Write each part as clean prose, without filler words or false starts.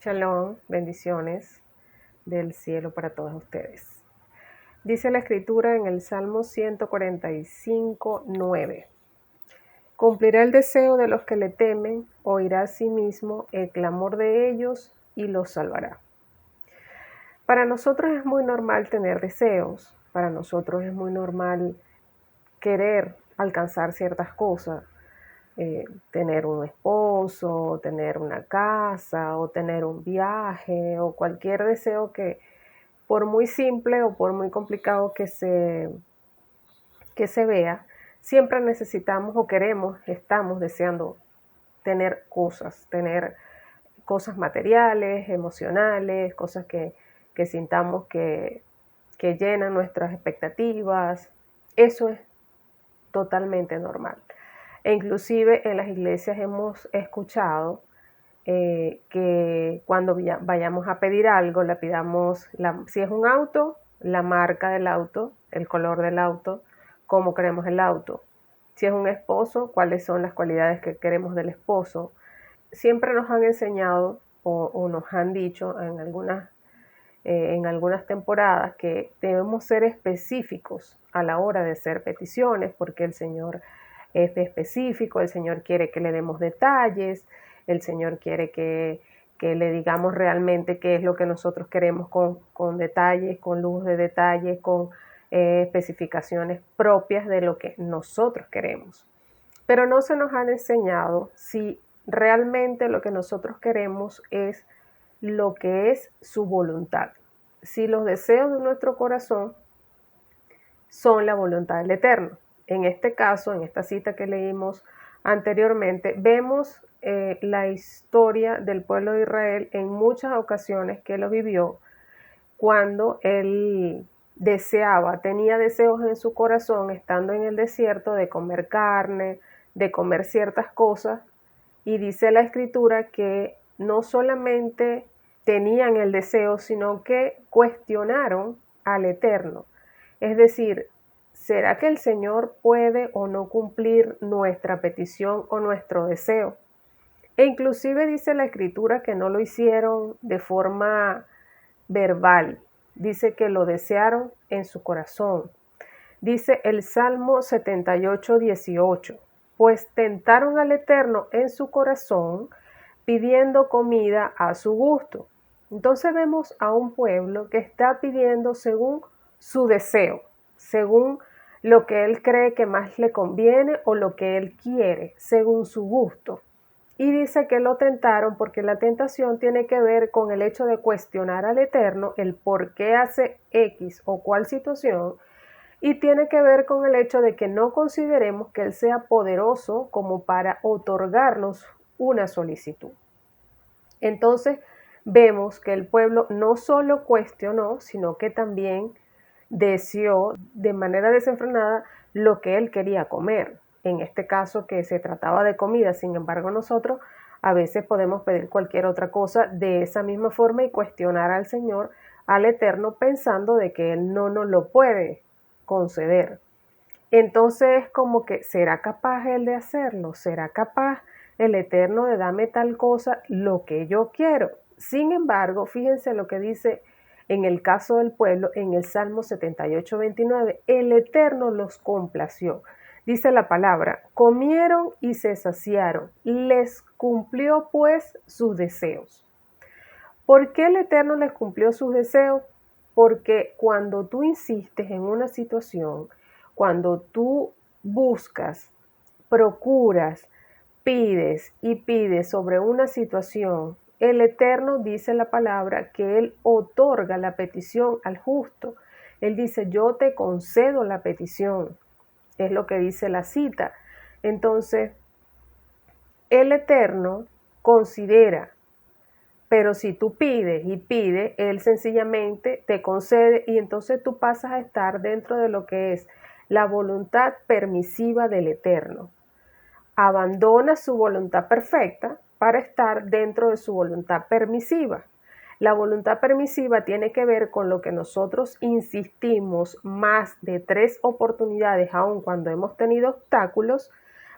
Shalom, bendiciones del cielo para todos ustedes. Dice la escritura en el Salmo 145:9. Cumplirá el deseo de los que le temen, oirá a sí mismo el clamor de ellos y los salvará. Para nosotros es muy normal tener deseos, para nosotros es muy normal querer alcanzar ciertas cosas, tener un esposo, tener una casa o tener un viaje o cualquier deseo que por muy simple o por muy complicado que se vea, siempre necesitamos o queremos, estamos deseando tener cosas materiales, emocionales, cosas que sintamos que llenan nuestras expectativas. Eso es totalmente normal. E inclusive en las iglesias hemos escuchado que cuando vayamos a pedir algo, le pidamos, si es un auto, la marca del auto, el color del auto, cómo queremos el auto. Si es un esposo, cuáles son las cualidades que queremos del esposo. Siempre nos han enseñado o nos han dicho en algunas temporadas que debemos ser específicos a la hora de hacer peticiones, porque el Señor es específico, el Señor quiere que le demos detalles, el Señor quiere que le digamos realmente qué es lo que nosotros queremos con detalles, con luz de detalles, con especificaciones propias de lo que nosotros queremos. Pero no se nos han enseñado si realmente lo que nosotros queremos es lo que es su voluntad. Si los deseos de nuestro corazón son la voluntad del Eterno. En este caso, en esta cita que leímos anteriormente, vemos la historia del pueblo de Israel en muchas ocasiones que lo vivió cuando él tenía deseos en su corazón, estando en el desierto, de comer carne, de comer ciertas cosas, y dice la escritura que no solamente tenían el deseo, sino que cuestionaron al Eterno. Es decir, ¿será que el Señor puede o no cumplir nuestra petición o nuestro deseo? E inclusive dice la escritura que no lo hicieron de forma verbal, dice que lo desearon en su corazón. Dice el Salmo 78:18, pues tentaron al Eterno en su corazón, pidiendo comida a su gusto. Entonces vemos a un pueblo que está pidiendo según su deseo, según lo que él cree que más le conviene o lo que él quiere, según su gusto. Y dice que lo tentaron porque la tentación tiene que ver con el hecho de cuestionar al Eterno el por qué hace X o cual situación, y tiene que ver con el hecho de que no consideremos que Él sea poderoso como para otorgarnos una solicitud. Entonces vemos que el pueblo no solo cuestionó, sino que también deseó de manera desenfrenada lo que él quería comer. En este caso que se trataba de comida, sin embargo nosotros a veces podemos pedir cualquier otra cosa de esa misma forma y cuestionar al Señor, al Eterno, pensando de que Él no nos lo puede conceder. Entonces, como que, ¿será capaz Él de hacerlo? ¿Será capaz el Eterno de darme tal cosa, lo que yo quiero? Sin embargo, fíjense lo que dice en el caso del pueblo, en el Salmo 78:29, el Eterno los complació. Dice la palabra, comieron y se saciaron, les cumplió pues sus deseos. ¿Por qué el Eterno les cumplió sus deseos? Porque cuando tú insistes en una situación, cuando tú buscas, procuras, pides y pides sobre una situación, el Eterno dice la palabra que Él otorga la petición al justo. Él dice, yo te concedo la petición. Es lo que dice la cita. Entonces, el Eterno considera, pero si tú pides y pides, Él sencillamente te concede y entonces tú pasas a estar dentro de lo que es la voluntad permisiva del Eterno. Abandona su voluntad perfecta para estar dentro de su voluntad permisiva. La voluntad permisiva tiene que ver con lo que nosotros insistimos más de 3 oportunidades, aun cuando hemos tenido obstáculos,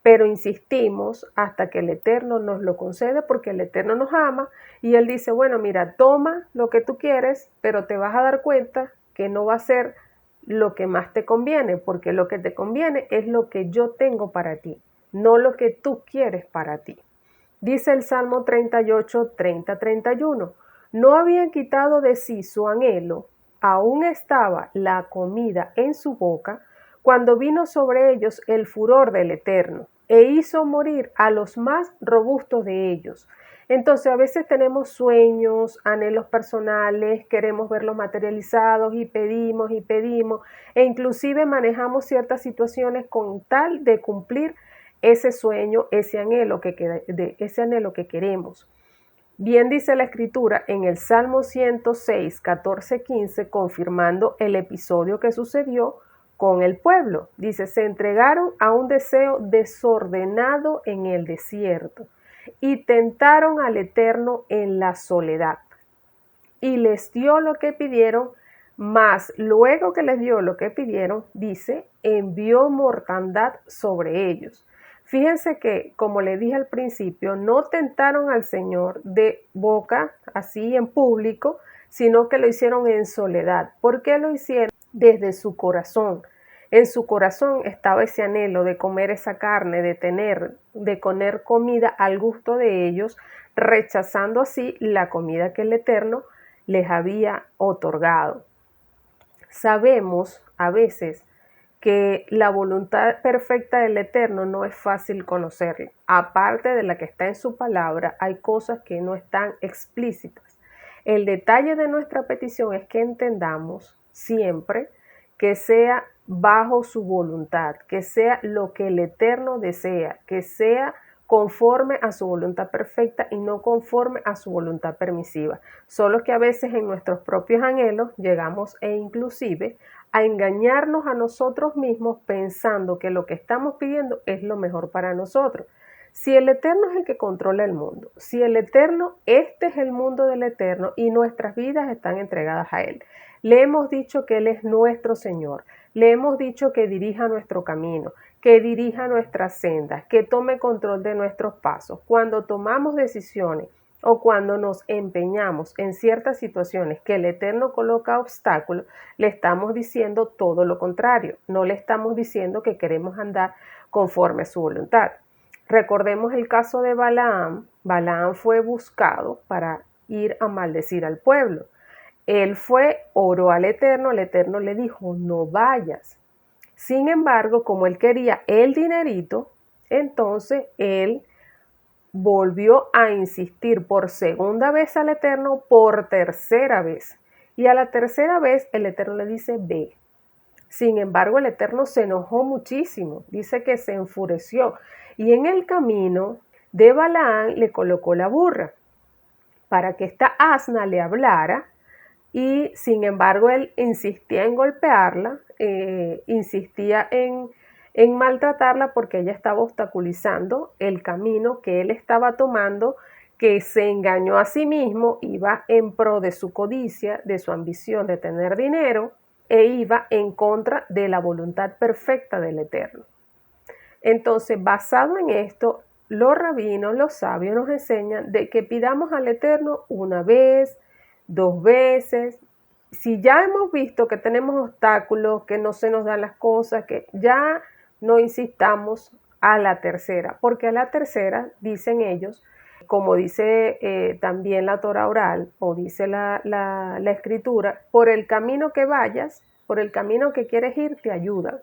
pero insistimos hasta que el Eterno nos lo concede porque el Eterno nos ama y Él dice, bueno, mira, toma lo que tú quieres, pero te vas a dar cuenta que no va a ser lo que más te conviene, porque lo que te conviene es lo que yo tengo para ti, no lo que tú quieres para ti. Dice el Salmo 38, 30, 31, no habían quitado de sí su anhelo, aún estaba la comida en su boca, cuando vino sobre ellos el furor del Eterno, e hizo morir a los más robustos de ellos. Entonces a veces tenemos sueños, anhelos personales, queremos verlos materializados y pedimos, e inclusive manejamos ciertas situaciones con tal de cumplir ese sueño, ese anhelo que queremos. Bien dice la Escritura en el Salmo 106, 14, 15, confirmando el episodio que sucedió con el pueblo. Dice, se entregaron a un deseo desordenado en el desierto y tentaron al Eterno en la soledad. Y les dio lo que pidieron, mas luego que les dio lo que pidieron, dice, envió mortandad sobre ellos. Fíjense que, como le dije al principio, no tentaron al Señor de boca, así en público, sino que lo hicieron en soledad. ¿Por qué lo hicieron? Desde su corazón. En su corazón estaba ese anhelo de comer esa carne, de comer comida al gusto de ellos, rechazando así la comida que el Eterno les había otorgado. Sabemos a veces que la voluntad perfecta del Eterno no es fácil conocerla. Aparte de la que está en su palabra, hay cosas que no están explícitas. El detalle de nuestra petición es que entendamos siempre que sea bajo su voluntad, que sea lo que el Eterno desea, que sea conforme a su voluntad perfecta y no conforme a su voluntad permisiva. Solo que a veces en nuestros propios anhelos llegamos inclusive a engañarnos a nosotros mismos pensando que lo que estamos pidiendo es lo mejor para nosotros. Si el Eterno es el que controla el mundo, si el Eterno, este es el mundo del Eterno y nuestras vidas están entregadas a Él. Le hemos dicho que Él es nuestro Señor, le hemos dicho que dirija nuestro camino, que dirija nuestras sendas, que tome control de nuestros pasos. Cuando tomamos decisiones o cuando nos empeñamos en ciertas situaciones que el Eterno coloca obstáculos, le estamos diciendo todo lo contrario. No le estamos diciendo que queremos andar conforme a su voluntad. Recordemos el caso de Balaam. Balaam fue buscado para ir a maldecir al pueblo. Él fue, oró al Eterno, el Eterno le dijo, no vayas. Sin embargo, como él quería el dinerito, entonces él volvió a insistir por segunda vez al Eterno, por tercera vez. Y a la tercera vez el Eterno le dice, ve. Sin embargo, el Eterno se enojó muchísimo, dice que se enfureció. Y en el camino de Balaam le colocó la burra para que esta asna le hablara. Y sin embargo, él insistía en golpearla, insistía en maltratarla porque ella estaba obstaculizando el camino que él estaba tomando, que se engañó a sí mismo, iba en pro de su codicia, de su ambición de tener dinero, e iba en contra de la voluntad perfecta del Eterno. Entonces, basado en esto, los rabinos, los sabios nos enseñan de que pidamos al Eterno una vez, 2 veces. Si ya hemos visto que tenemos obstáculos, que no se nos dan las cosas, que ya no insistamos a la tercera, porque a la tercera, dicen ellos, como dice también la Torah oral o dice la Escritura, por el camino que vayas, por el camino que quieres ir, te ayudan.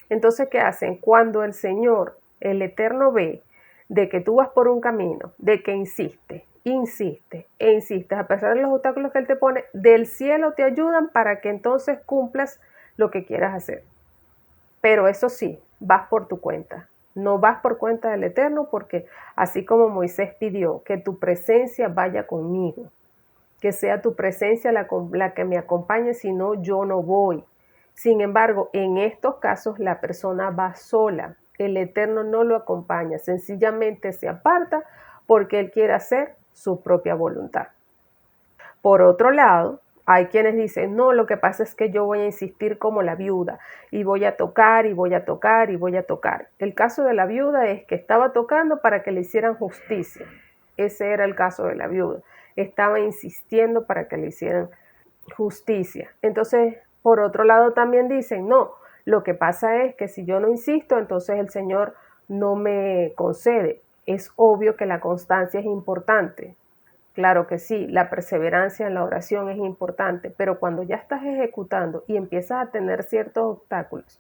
Entonces, ¿qué hacen? Cuando el Señor, el Eterno, ve de que tú vas por un camino, de que insistes, a pesar de los obstáculos que Él te pone, del cielo te ayudan para que entonces cumplas lo que quieras hacer. Pero eso sí, vas por tu cuenta. No vas por cuenta del Eterno, porque así como Moisés pidió que tu presencia vaya conmigo, que sea tu presencia la que me acompañe, si no, yo no voy. Sin embargo, en estos casos la persona va sola. El Eterno no lo acompaña, sencillamente se aparta porque Él quiere hacer su propia voluntad. Por otro lado, Hay quienes dicen, no, lo que pasa es que yo voy a insistir como la viuda y voy a tocar y voy a tocar y voy a tocar. El caso de la viuda es que estaba tocando para que le hicieran justicia. Ese era el caso de la viuda. Estaba insistiendo para que le hicieran justicia. Entonces, por otro lado también dicen, no, lo que pasa es que si yo no insisto, entonces el Señor no me concede. Es obvio que la constancia es importante. Claro que sí, la perseverancia en la oración es importante, pero cuando ya estás ejecutando y empiezas a tener ciertos obstáculos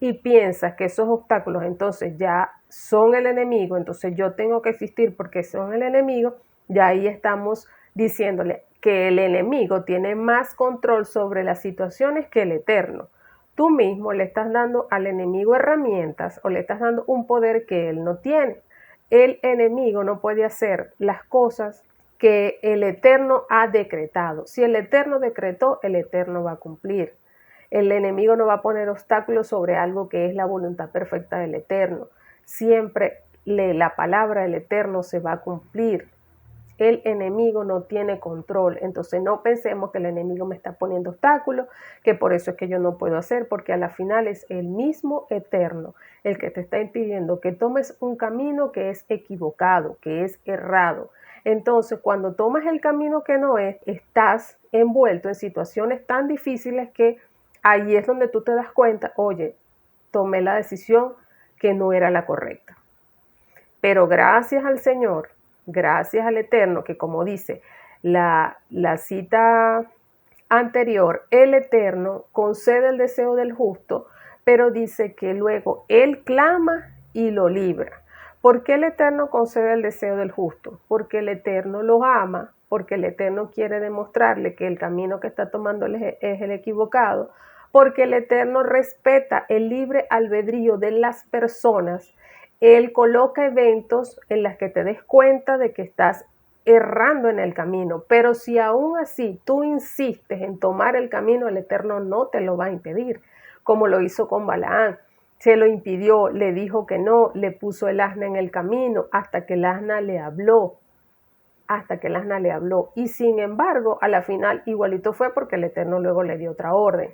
y piensas que esos obstáculos entonces ya son el enemigo, entonces yo tengo que existir porque son el enemigo, ya ahí estamos diciéndole que el enemigo tiene más control sobre las situaciones que el Eterno. Tú mismo le estás dando al enemigo herramientas o le estás dando un poder que él no tiene. El enemigo no puede hacer las cosas que el Eterno ha decretado. Si el Eterno decretó, el Eterno va a cumplir. El enemigo no va a poner obstáculos sobre algo que es la voluntad perfecta del Eterno. Siempre la palabra del Eterno se va a cumplir. El enemigo no tiene control, entonces no pensemos que el enemigo me está poniendo obstáculos, que por eso es que yo no puedo hacer, porque a la final es el mismo Eterno el que te está impidiendo que tomes un camino que es equivocado, que es errado. Entonces, cuando tomas el camino que no es, estás envuelto en situaciones tan difíciles que ahí es donde tú te das cuenta, oye, tomé la decisión que no era la correcta. Pero gracias al Señor, gracias al Eterno, que como dice la cita anterior, el Eterno concede el deseo del justo, pero dice que luego Él clama y lo libra. ¿Por qué el Eterno concede el deseo del justo? Porque el Eterno lo ama, porque el Eterno quiere demostrarle que el camino que está tomando es el equivocado, porque el Eterno respeta el libre albedrío de las personas. Él coloca eventos en los que te des cuenta de que estás errando en el camino, pero si aún así tú insistes en tomar el camino, el Eterno no te lo va a impedir, como lo hizo con Balaán. Se lo impidió, le dijo que no, le puso el asna en el camino hasta que el asna le habló, y sin embargo, a la final igualito fue porque el Eterno luego le dio otra orden,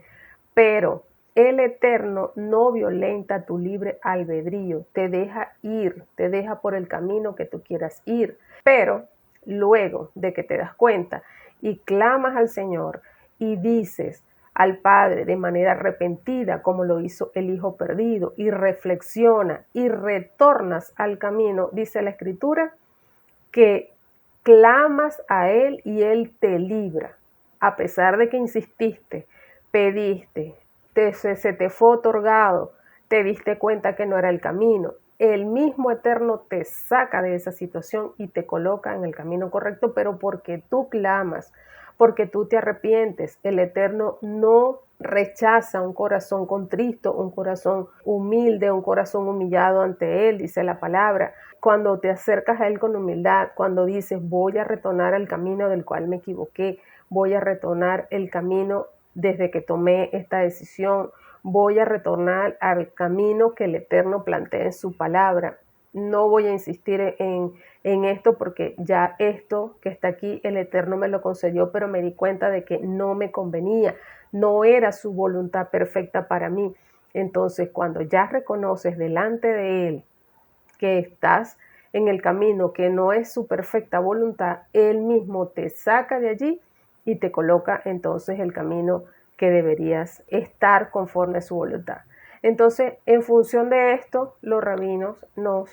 pero el Eterno no violenta tu libre albedrío, te deja ir, te deja por el camino que tú quieras ir, pero luego de que te das cuenta y clamas al Señor y dices al Padre de manera arrepentida, como lo hizo el Hijo perdido, y reflexiona y retornas al camino, dice la Escritura, que clamas a Él y Él te libra, a pesar de que insististe, pediste, se te fue otorgado, te diste cuenta que no era el camino. El mismo Eterno te saca de esa situación y te coloca en el camino correcto, pero porque tú clamas, porque tú te arrepientes. El Eterno no rechaza un corazón contristo, un corazón humilde, un corazón humillado ante Él, dice la palabra. Cuando te acercas a Él con humildad, cuando dices, voy a retornar al camino del cual me equivoqué, voy a retornar el camino desde que tomé esta decisión, voy a retornar al camino que el Eterno plantea en su palabra. No voy a insistir en esto porque ya esto que está aquí el Eterno me lo concedió, pero me di cuenta de que no me convenía, no era su voluntad perfecta para mí. Entonces, cuando ya reconoces delante de Él que estás en el camino que no es su perfecta voluntad, Él mismo te saca de allí y te coloca entonces el camino que deberías estar conforme a su voluntad. Entonces, en función de esto, los rabinos nos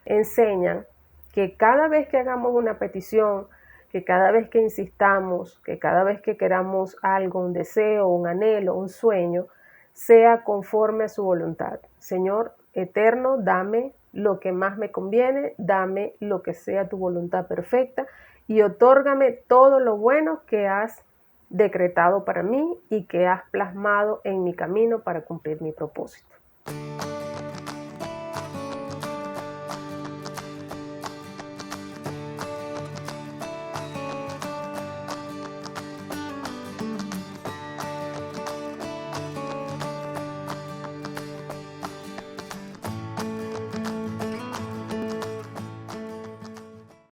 enseñan que cada vez que hagamos una petición, que cada vez que insistamos, que cada vez que queramos algo, un deseo, un anhelo, un sueño, sea conforme a su voluntad. Señor Eterno, dame lo que más me conviene, dame lo que sea tu voluntad perfecta y otórgame todo lo bueno que has decretado para mí y que has plasmado en mi camino para cumplir mi propósito.